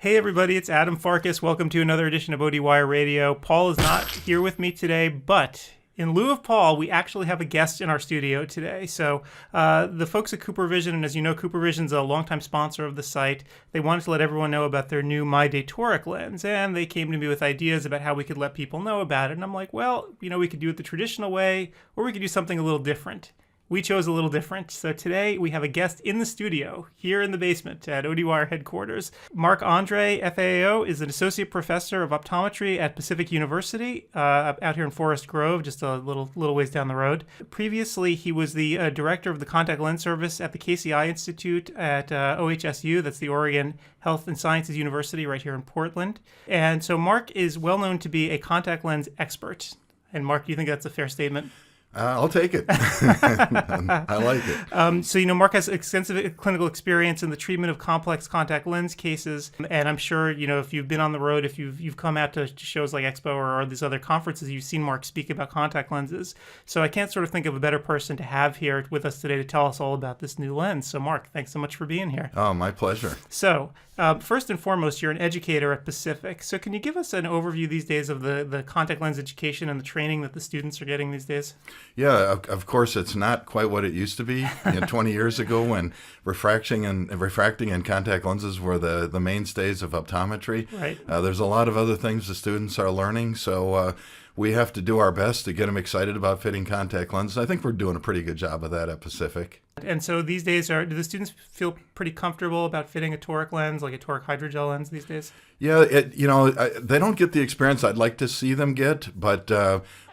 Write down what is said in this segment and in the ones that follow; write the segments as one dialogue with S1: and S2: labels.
S1: Hey everybody, it's Adam Farkas. Welcome to another edition of ODwire Radio. Paul is not here with me today, but in lieu of Paul, we actually have a guest in our studio today. So the folks at CooperVision, and as you know, CooperVision's a longtime sponsor of the site, they wanted to let everyone know about their new MyDay Toric lens, and they came to me with ideas about how we could let people know about it. And I'm like, well, you know, we could do it the traditional way, or we could do something a little different. We chose a little different. So today we have a guest in the studio here in the basement at ODwire headquarters. Marc Andre, FAAO, is an associate professor of optometry at Pacific University out here in Forest Grove, just a little ways down the road. Previously, he was the director of the contact lens service at the KCI Institute at OHSU. That's the Oregon Health and Sciences University right here in Portland. And so Marc is well known to be a contact lens expert. And Marc, do you think that's a fair statement?
S2: I'll take it. I like it.
S1: So, you know, Marc has extensive clinical experience in the treatment of complex contact lens cases. And I'm sure, you know, if you've been on the road, if you've come out to shows like Expo or these other conferences, you've seen Marc speak about contact lenses. So I can't sort of think of a better person to have here with us today to tell us all about this new lens. So, Marc, thanks so much for being here.
S2: Oh, my pleasure.
S1: So, first and foremost, you're an educator at Pacific. So can you give us an overview these days of the contact lens education and the training that the students are getting these days?
S2: Yeah, of course, it's not quite what it used to be 20 years ago when refracting and contact lenses were the mainstays of optometry.
S1: Right.
S2: There's a lot of other things the students are learning, so we have to do our best to get them excited about fitting contact lenses. I think we're doing a pretty good job of that at Pacific.
S1: And so these days, do the students feel pretty comfortable about fitting a toric lens, like a toric hydrogel lens these days?
S2: Yeah, they don't get the experience I'd like to see them get, but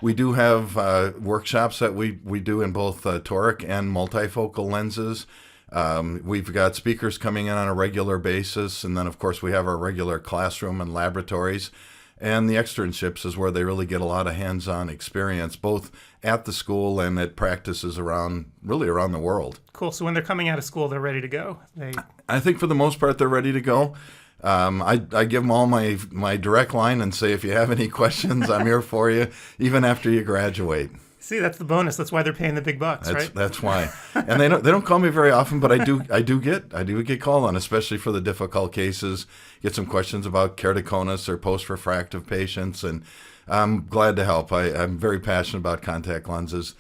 S2: we do have workshops that we do in both toric and multifocal lenses. We've got speakers coming in on a regular basis, and then, of course, we have our regular classroom and laboratories. And the externships is where they really get a lot of hands-on experience, both at the school and at practices around the world.
S1: Cool. So when they're coming out of school, they're ready to go.
S2: I think for the most part, they're ready to go. I give them all my direct line and say, if you have any questions, I'm here for you, even after you graduate.
S1: See, that's the bonus. That's why they're paying the big bucks, right?
S2: That's why. And they don't call me very often, but I do get called on, especially for the difficult cases. Get some questions about keratoconus or post-refractive patients, and I'm glad to help. I'm very passionate about contact lenses.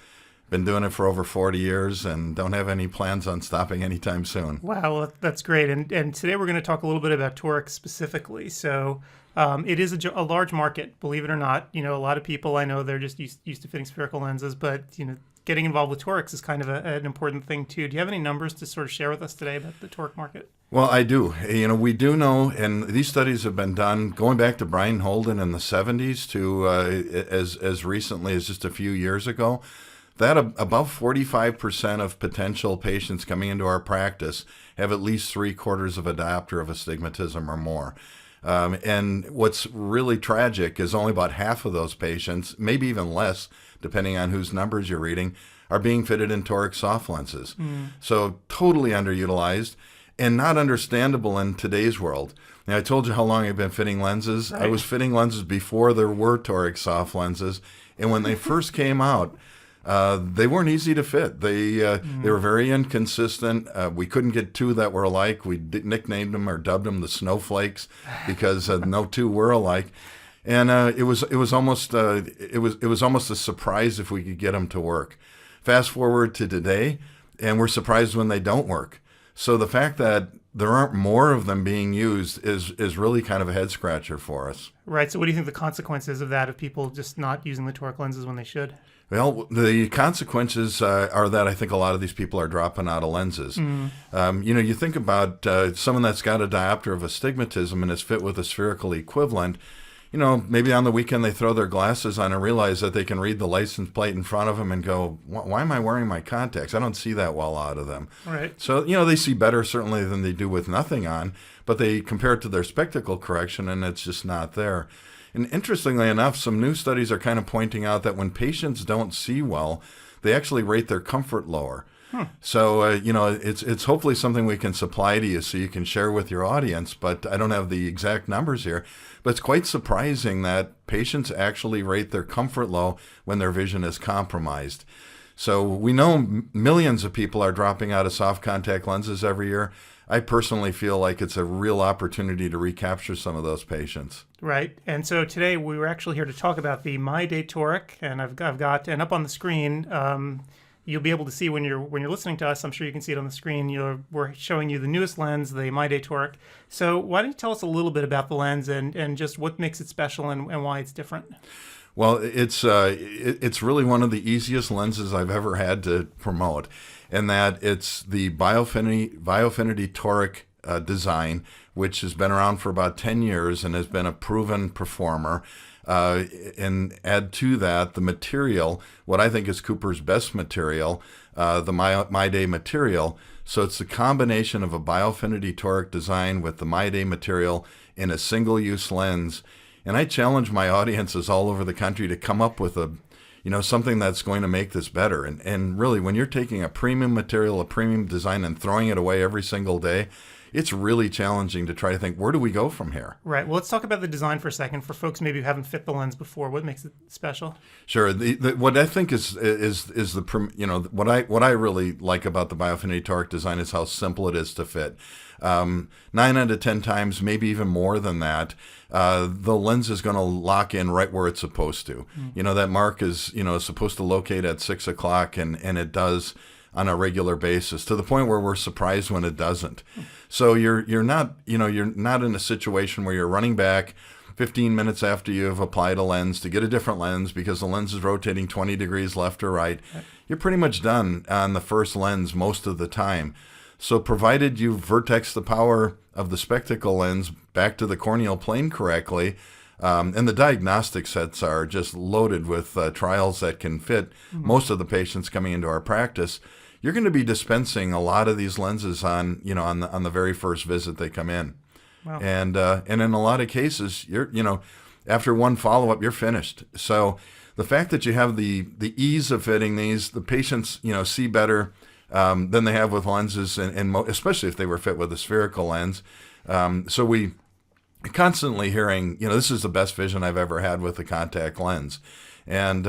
S2: Been doing it for over 40 years and don't have any plans on stopping anytime soon.
S1: Wow, well, that's great. And today we're going to talk a little bit about toric specifically. So it is a large market, believe it or not. You know, a lot of people I know, they're just used to fitting spherical lenses, but, you know, getting involved with torics is kind of an important thing too. Do you have any numbers to sort of share with us today about the toric market?
S2: Well, I do. You know, we do know, and these studies have been done going back to Brian Holden in the 70s to as recently as just a few years ago, that about 45% of potential patients coming into our practice have at least 3/4 of a diopter of astigmatism or more. And what's really tragic is only about half of those patients, maybe even less, depending on whose numbers you're reading, are being fitted in toric soft lenses. So totally underutilized and not understandable in today's world. Now, I told you how long I've been fitting lenses. Right. I was fitting lenses before there were toric soft lenses. And when they first came out, they weren't easy to fit. They were very inconsistent. We couldn't get two that were alike. We nicknamed them or dubbed them the snowflakes because no two were alike. And it was almost a surprise if we could get them to work. Fast forward to today, and we're surprised when they don't work. So the fact that there aren't more of them being used is really kind of a head scratcher for us.
S1: Right. So what do you think the consequences of that, of people just not using the toric lenses when they should?
S2: Well, the consequences are that I think a lot of these people are dropping out of lenses. You know, you think about someone that's got a diopter of astigmatism and is fit with a spherical equivalent. You know, maybe on the weekend they throw their glasses on and realize that they can read the license plate in front of them and go, why am I wearing my contacts? I don't see that well out of them.
S1: Right.
S2: So, you know, they see better certainly than they do with nothing on, but they compare it to their spectacle correction and it's just not there. And interestingly enough, some new studies are kind of pointing out that when patients don't see well, they actually rate their comfort lower. So, you know, it's hopefully something we can supply to you so you can share with your audience, but I don't have the exact numbers here. But it's quite surprising that patients actually rate their comfort low when their vision is compromised. So we know millions of people are dropping out of soft contact lenses every year. I personally feel like it's a real opportunity to recapture some of those patients.
S1: Right. And so today we were actually here to talk about the MyDay Toric, and I've got and up on the screen, you'll be able to see when you're listening to us. I'm sure you can see it on the screen. We're showing you the newest lens, the MyDay Toric. So why don't you tell us a little bit about the lens and just what makes it special and why it's different?
S2: Well, it's really one of the easiest lenses I've ever had to promote, in that it's the Biofinity Toric design, which has been around for about 10 years and has been a proven performer. And add to that the material, what I think is Cooper's best material, the MyDay material. So it's the combination of a Biofinity Toric design with the MyDay material in a single-use lens. And I challenge my audiences all over the country to come up with something that's going to make this better. And really, when you're taking a premium material, a premium design, and throwing it away every single day, it's really challenging to try to think, where do we go from here?
S1: Right. Well, let's talk about the design for a second. For folks maybe who haven't fit the lens before, what makes it special?
S2: Sure. What I think is what I really like about the Biofinity Toric design is how simple it is to fit. 9 out of 10 times, maybe even more than that, the lens is going to lock in right where it's supposed to. That mark is supposed to locate at 6 o'clock, and it does on a regular basis, to the point where we're surprised when it doesn't. So you're not in a situation where you're running back 15 minutes after you have applied a lens to get a different lens because the lens is rotating 20 degrees left or right. You're pretty much done on the first lens most of the time. So provided you vertex the power of the spectacle lens back to the corneal plane correctly, and the diagnostic sets are just loaded with trials that can fit most of the patients coming into our practice, you're going to be dispensing a lot of these lenses on the very first visit they come in. Wow. And in a lot of cases, after one follow-up, you're finished. So the fact that you have the ease of fitting these, the patients see better than they have with lenses, and especially if they were fit with a spherical lens. So we constantly hearing, this is the best vision I've ever had with a contact lens. And,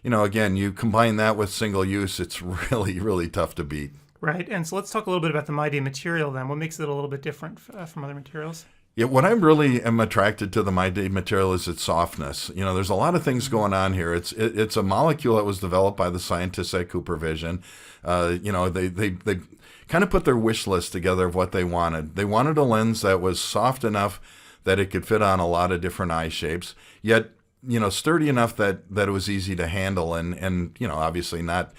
S2: again, you combine that with single use, it's really, really tough to beat.
S1: Right. And so let's talk a little bit about the MyDay material then. What makes it a little bit different from other materials?
S2: Yeah, what I really am attracted to the MyDay material is its softness. There's a lot of things going on here. It's a molecule that was developed by the scientists at CooperVision. They kind of put their wish list together of what they wanted. They wanted a lens that was soft enough that it could fit on a lot of different eye shapes, yet sturdy enough that it was easy to handle and obviously not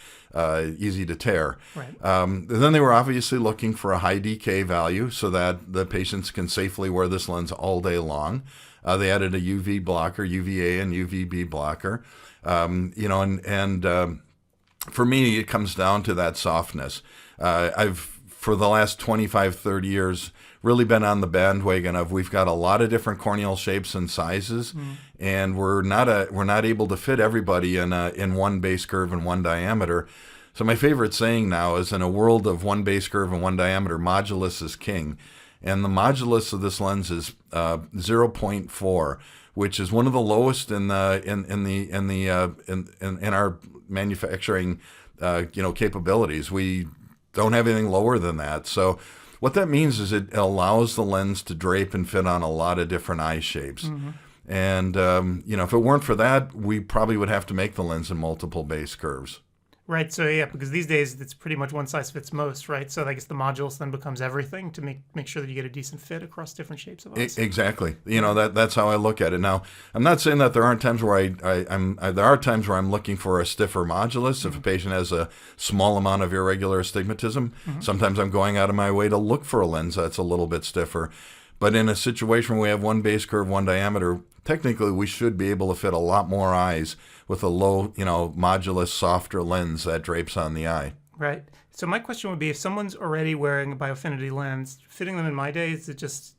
S2: easy to tear. Right. Then they were obviously looking for a high decay value so that the patients can safely wear this lens all day long. They added a UV blocker, UVA and UVB blocker. For me, it comes down to that softness. I've, for the last 25, 30 years, really been on the bandwagon of we've got a lot of different corneal shapes and sizes, and we're not able to fit everybody in one base curve and one diameter. So my favorite saying now is, in a world of one base curve and one diameter, modulus is king, and the modulus of this lens is 0.4, which is one of the lowest in our manufacturing capabilities. We don't have anything lower than that. So what that means is it allows the lens to drape and fit on a lot of different eye shapes. And, if it weren't for that, we probably would have to make the lens in multiple base curves.
S1: Right. So, yeah, because these days it's pretty much one size fits most, right? So I guess the modulus then becomes everything to make sure that you get a decent fit across different shapes of eyes.
S2: Exactly. That's how I look at it. Now, I'm not saying that there aren't times where there are times where I'm looking for a stiffer modulus. If a patient has a small amount of irregular astigmatism, sometimes I'm going out of my way to look for a lens that's a little bit stiffer. But in a situation where we have one base curve, one diameter, technically we should be able to fit a lot more eyes with a low, modulus, softer lens that drapes on the eye.
S1: Right. So my question would be, if someone's already wearing a Biofinity lens, fitting them in MyDay, is it just...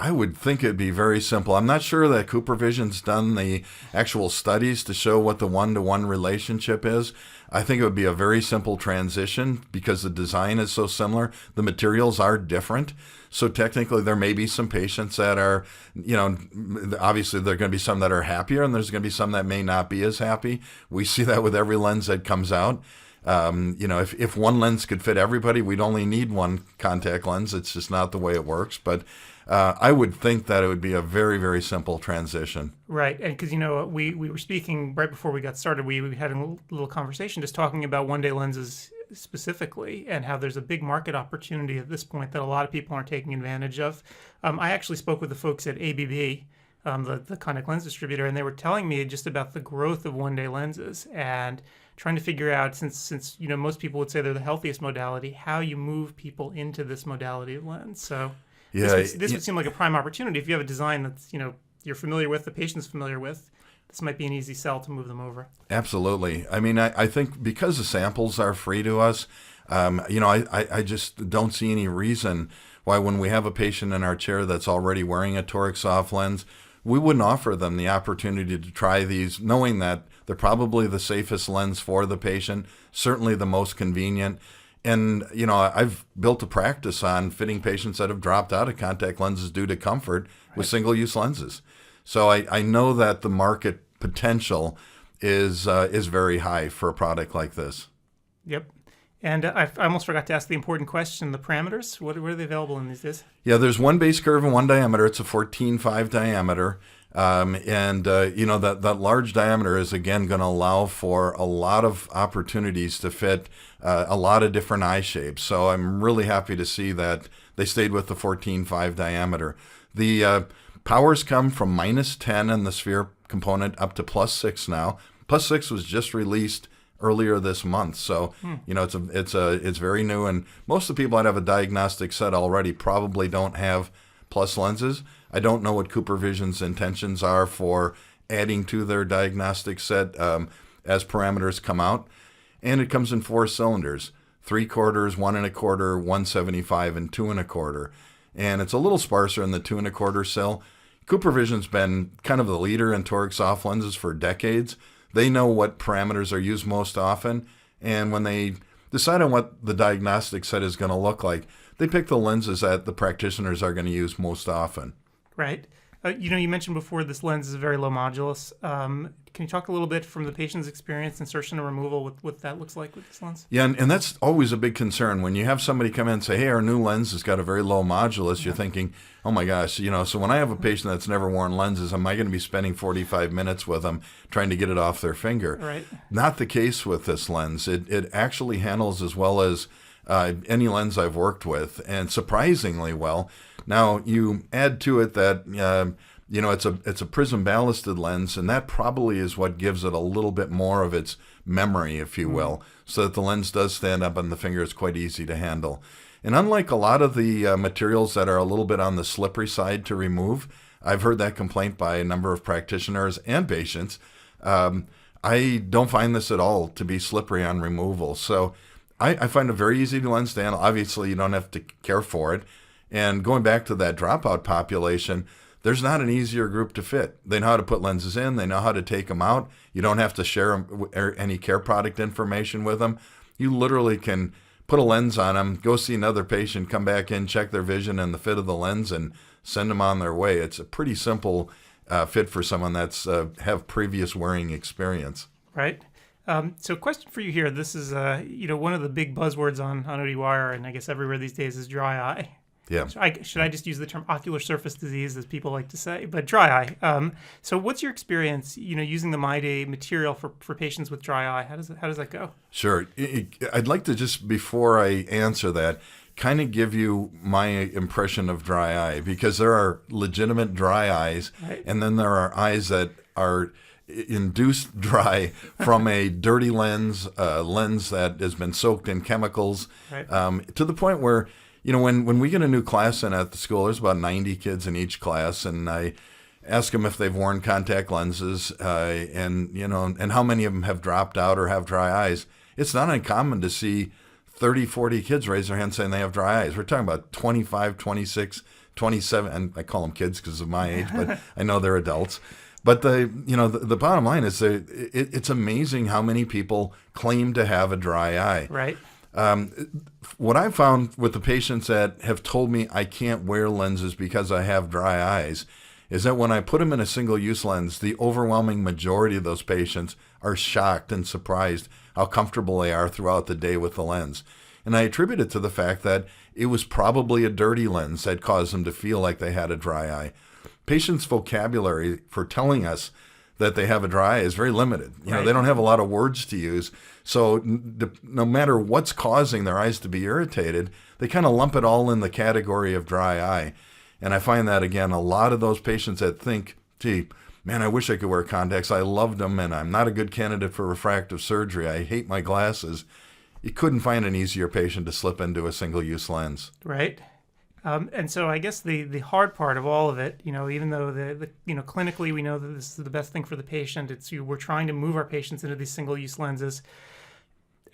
S2: I would think it'd be very simple. I'm not sure that CooperVision's done the actual studies to show what the one-to-one relationship is. I think it would be a very simple transition because the design is so similar. The materials are different. So technically there may be some patients that are, obviously there are going to be some that are happier and there's going to be some that may not be as happy. We see that with every lens that comes out. If one lens could fit everybody, we'd only need one contact lens. It's just not the way it works. But I would think that it would be a very, very simple transition.
S1: Right. And because, we were speaking right before we got started, we had a little conversation just talking about one-day lenses specifically and how there's a big market opportunity at this point that a lot of people aren't taking advantage of. I actually spoke with the folks at ABB, the contact lens distributor, and they were telling me just about the growth of one-day lenses and trying to figure out, since most people would say they're the healthiest modality, how you move people into this modality of lens. So this would seem like a prime opportunity. If you have a design that's you're familiar with, the patient's familiar with, this might be an easy sell to move them over.
S2: Absolutely. I mean, I think because the samples are free to us, I just don't see any reason why when we have a patient in our chair that's already wearing a toric soft lens, we wouldn't offer them the opportunity to try these, knowing that they're probably the safest lens for the patient, certainly the most convenient. And, I've built a practice on fitting patients that have dropped out of contact lenses due to comfort with single-use lenses. So I know that the market potential is very high for a product like this.
S1: Yep. And I almost forgot to ask the important question, the parameters. What are they available in these days?
S2: Yeah, there's one base curve and one diameter. It's a 14.5 diameter. That large diameter is, again, going to allow for a lot of opportunities to fit a lot of different eye shapes. So I'm really happy to see that they stayed with the 14.5 diameter. The powers come from -10 in the sphere component up to +6 now. +6 was just released earlier this month. So, it's very new. And most of the people that have a diagnostic set already probably don't have plus lenses. I don't know what CooperVision's intentions are for adding to their diagnostic set as parameters come out. And it comes in 4 cylinders, 3/4, 1 1/4, 175, and 2 1/4. And it's a little sparser in the 2 1/4 cell. CooperVision's been kind of the leader in toric soft lenses for decades. They know what parameters are used most often. And when they decide on what the diagnostic set is going to look like, they pick the lenses that the practitioners are going to use most often.
S1: Right. You mentioned before this lens is very low modulus. Can you talk a little bit from the patient's experience, insertion and removal, what that looks like with this lens?
S2: Yeah, and that's always a big concern. When you have somebody come in and say, hey, our new lens has got a very low modulus, you're thinking, oh my gosh, so when I have a patient that's never worn lenses, am I going to be spending 45 minutes with them trying to get it off their finger?
S1: Right.
S2: Not the case with this lens. It actually handles as well as any lens I've worked with, and surprisingly well. Now, you add to it that it's a prism ballasted lens, and that probably is what gives it a little bit more of its memory, if you will, so that the lens does stand up on the finger. It's quite easy to handle. And unlike a lot of the materials that are a little bit on the slippery side to remove, I've heard that complaint by a number of practitioners and patients. I don't find this at all to be slippery on removal. So I find a very easy lens to handle. Obviously, you don't have to care for it. And going back to that dropout population, there's not an easier group to fit. They know how to put lenses in. They know how to take them out. You don't have to share any care product information with them. You literally can put a lens on them, go see another patient, come back in, check their vision and the fit of the lens, and send them on their way. It's a pretty simple fit for someone that's have previous wearing experience.
S1: Right. So question for you here. This is, one of the big buzzwords on ODwire, and I guess everywhere these days, is dry eye.
S2: Yeah.
S1: Should I just use the term ocular surface disease, as people like to say, but dry eye. So what's your experience, using the MyDay material for patients with dry eye? How does that go?
S2: Sure. I'd like to just, before I answer that, kind of give you my impression of dry eye, because there are legitimate dry eyes, right, and then there are eyes that are induced dry from a dirty lens, lens that has been soaked in chemicals, right, to the point where, when we get a new class in at the school, there's about 90 kids in each class, and I ask them if they've worn contact lenses, and how many of them have dropped out or have dry eyes. It's not uncommon to see 30, 40 kids raise their hand saying they have dry eyes. We're talking about 25, 26, 27, and I call them kids because of my age, but I know they're adults. But the bottom line is it's amazing how many people claim to have a dry eye.
S1: Right.
S2: What I've found with the patients that have told me I can't wear lenses because I have dry eyes is that when I put them in a single-use lens, the overwhelming majority of those patients are shocked and surprised how comfortable they are throughout the day with the lens. And I attribute it to the fact that it was probably a dirty lens that caused them to feel like they had a dry eye. Patients' vocabulary for telling us that they have a dry eye is very limited. They don't have a lot of words to use. So no matter what's causing their eyes to be irritated, they kind of lump it all in the category of dry eye. And I find that, again, a lot of those patients that think, gee, man, I wish I could wear contacts. I loved them, and I'm not a good candidate for refractive surgery. I hate my glasses. You couldn't find an easier patient to slip into a single-use lens.
S1: Right. And so I guess the hard part of all of it, even though the clinically we know that this is the best thing for the patient, we're trying to move our patients into these single-use lenses.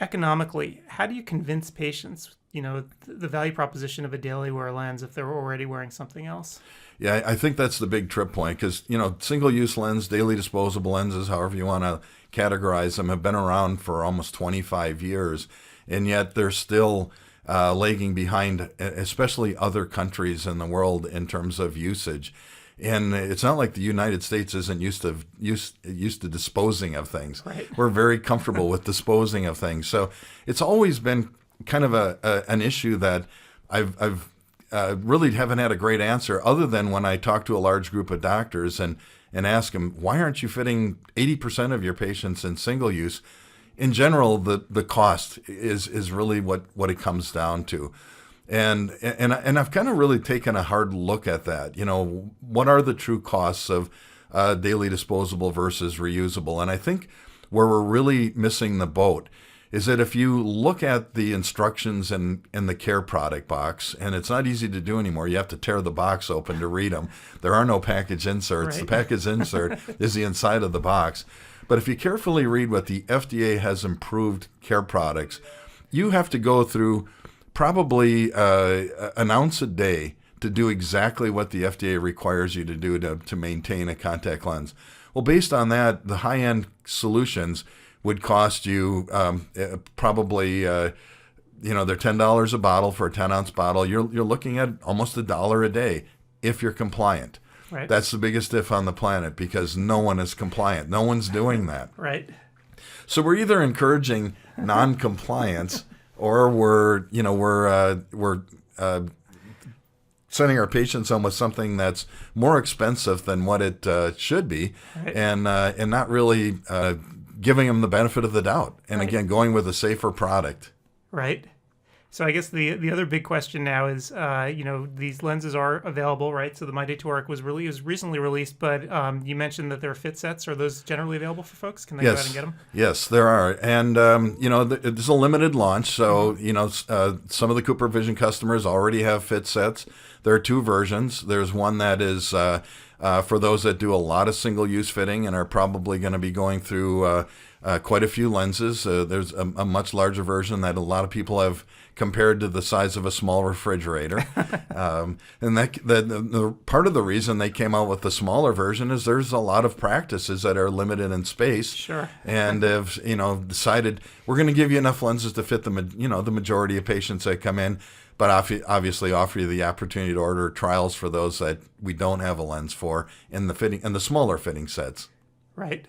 S1: Economically, how do you convince patients, the value proposition of a daily wear lens if they're already wearing something else?
S2: Yeah, I think that's the big trip point because, single-use lens, daily disposable lenses, however you want to categorize them, have been around for almost 25 years, and yet they're still lagging behind, especially other countries in the world in terms of usage. And it's not like the United States isn't used to disposing of things.
S1: Right.
S2: We're very comfortable with disposing of things. So it's always been kind of an issue that I've really haven't had a great answer, other than when I talk to a large group of doctors and ask them, why aren't you fitting 80% of your patients in single use? In general, the cost is really what it comes down to. And I've kind of really taken a hard look at that. What are the true costs of daily disposable versus reusable? And I think where we're really missing the boat is that if you look at the instructions in the care product box, and it's not easy to do anymore, you have to tear the box open to read them. There are no package inserts.
S1: Right.
S2: The package insert is the inside of the box. But if you carefully read what the FDA has improved care products, you have to go through probably an ounce a day to do exactly what the FDA requires you to do to maintain a contact lens. Well, based on that, the high-end solutions would cost you probably, they're $10 a bottle for a 10-ounce bottle. You're looking at almost $1 a day if you're compliant.
S1: Right.
S2: That's the biggest if on the planet because no one is compliant. No one's doing that.
S1: Right.
S2: So we're either encouraging non-compliance or we're sending our patients home with something that's more expensive than what it should be, right. and not really giving them the benefit of the doubt. And right. Again, going with a safer product.
S1: Right. So I guess the other big question now is, these lenses are available, right? So the MyDay Toric was recently released, but you mentioned that there are fit sets. Are those generally available for folks? Can they go out and get them?
S2: Yes, there are. And, it's a limited launch. So, some of the CooperVision customers already have fit sets. There are two versions. There's one that is for those that do a lot of single-use fitting and are probably going to be going through quite a few lenses. There's a much larger version that a lot of people have compared to the size of a small refrigerator. And that the part of the reason they came out with the smaller version is there's a lot of practices that are limited in space.
S1: Sure.
S2: And have decided we're going to give you enough lenses to fit the majority of patients that come in, but obviously offer you the opportunity to order trials for those that we don't have a lens for in the smaller fitting sets.
S1: Right.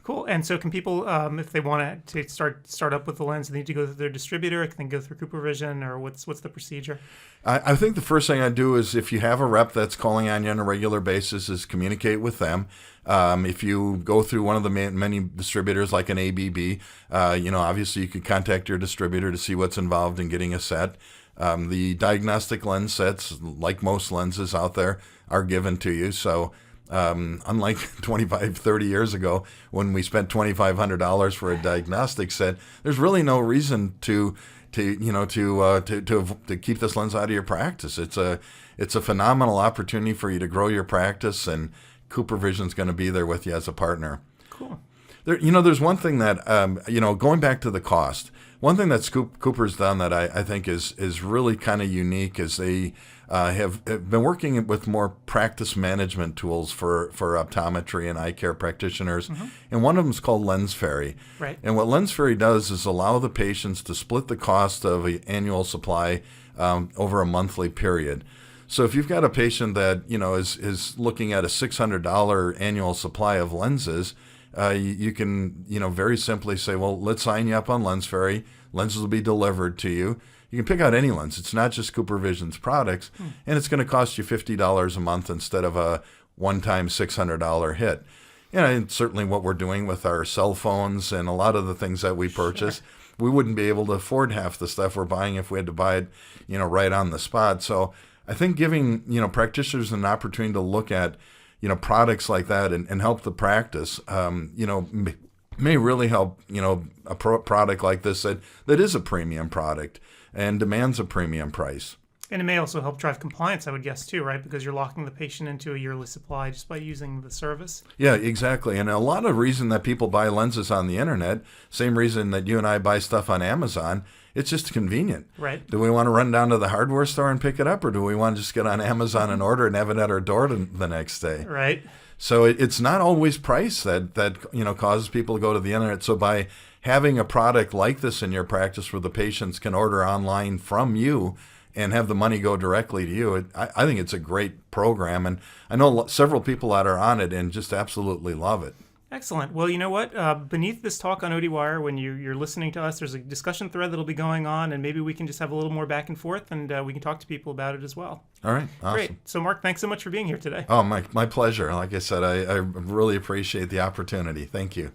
S1: Cool. And so can people, if they want to start up with the lens, they need to go through their distributor, can they go through CooperVision, or what's the procedure?
S2: I think the first thing I do is if you have a rep that's calling on you on a regular basis is communicate with them. If you go through one of the many distributors like an ABB, obviously you could contact your distributor to see what's involved in getting a set. The diagnostic lens sets, like most lenses out there, are given to you. So unlike 25, 30 years ago when we spent $2,500 for a diagnostic set, there's really no reason to keep this lens out of your practice. It's a phenomenal opportunity for you to grow your practice, and CooperVision's going to be there with you as a partner.
S1: Cool.
S2: There's one thing that going back to the cost. One thing that Cooper's done that I think is really kind of unique is they have been working with more practice management tools for optometry and eye care practitioners. Mm-hmm. And one of them is called Lens Fairy. Right. And what Lens Fairy does is allow the patients to split the cost of an annual supply over a monthly period. So if you've got a patient that, is looking at a $600 annual supply of lenses, you can, very simply say, well, let's sign you up on LensFerry. Lenses will be delivered to you. You can pick out any lens. It's not just CooperVision's products, and it's going to cost you $50 a month instead of a one-time $600 hit. And certainly what we're doing with our cell phones and a lot of the things that we purchase, we wouldn't be able to afford half the stuff we're buying if we had to buy it, right on the spot. So I think giving, practitioners an opportunity to look at, products like that and help the practice, may really help, a product like this that is a premium product and demands a premium price.
S1: And it may also help drive compliance, I would guess, too, right? Because you're locking the patient into a yearly supply just by using the service.
S2: Yeah, exactly. And a lot of reason that people buy lenses on the internet, same reason that you and I buy stuff on Amazon, it's just convenient.
S1: Right.
S2: Do we want to run down to the hardware store and pick it up, or do we want to just get on Amazon and order and have it at our door the next day?
S1: Right.
S2: So it's not always price that causes people to go to the internet. So by having a product like this in your practice where the patients can order online from you and have the money go directly to you, I think it's a great program. And I know several people that are on it and just absolutely love it.
S1: Excellent. Well, you know what? Beneath this talk on ODwire, when you're listening to us, there's a discussion thread that'll be going on, and maybe we can just have a little more back and forth, and we can talk to people about it as well.
S2: All right. Awesome.
S1: Great. So, Mark, thanks so much for being here today.
S2: Oh, my pleasure. Like I said, I really appreciate the opportunity. Thank you.